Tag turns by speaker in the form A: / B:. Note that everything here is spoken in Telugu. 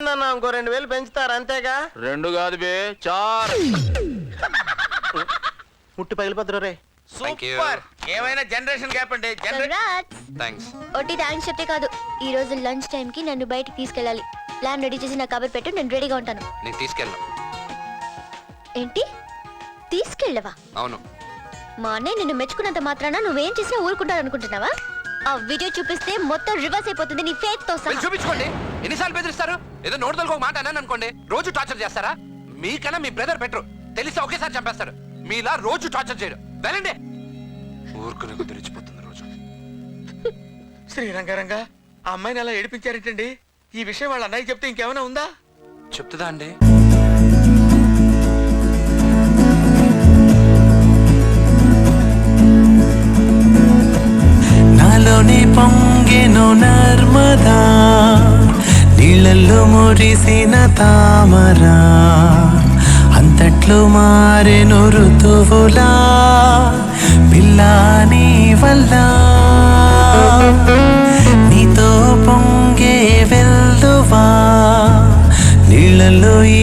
A: ఉందన్నా, ఇంకో 2000 పెంచుతారు అంతేగా?
B: 2 కాదు బే 4.
A: ముట్టి పగిలిపోతురు రే.
C: సూపర్. ఏమైనా జనరేషన్ గ్యాప్ అండి.
D: థ్యాంక్స్. ఒట్టి థ్యాంక్స్ చెప్తే కాదు, ఈ రోజు లంచ్ టైం కి నన్ను బయటికి తీసుకెళ్ళాలి. ప్లాన్ రెడీ చేసి నా కబర్ పెట్టు, నేను రెడీగా ఉంటాను.
C: నేను తీసుకెళ్ళను.
D: ఏంటి తీసుకెళ్ళవా?
C: అవును.
D: మా అన్నయ్య నిన్ను మెచ్చుకున్నంత మాత్రాన నువ్వేం చేసినా ఊరుకుంటాను అనుకుంటున్నావా? ఆ వీడియో చూపిస్తే మొత్తం రివర్స్ అయిపోతుంది నీ ఫేత్ తో సహా.
C: చూపించుకోండి. ఎన్నిసార్లు బెదిరిస్తారు? ఏదో నోటుదలకు ఒక మాట అన్నాను అనుకోండి, రోజు టార్చర్ చేస్తారా? మీకన్నా మీ బ్రదర్ బెటర్. తెలిసి ఒకేసారి చంపేస్తారు. మీలా రోజు టార్చర్ చేయడం. వెళ్ళండి. ఊరుకునే కొద్ది రెచ్చిపోతుంది రోజు.
A: శ్రీరంగారంగా ఆ అమ్మాయిని అలా ఏడిపించారేంటండి? ఈ విషయం వాళ్ళ అన్నయ్య చెప్తే ఇంకేమైనా ఉందా?
C: చెప్తుందా అండి?
E: నాలోని పొంగెను నర్మదా, నీళ్ళల్లో మురిసిన తామరా, అంతట్లు మారెను ఋతువులా పిల్లాని వల్ల. నీతో పొంగే వెల్లువా నీళ్ళల్లో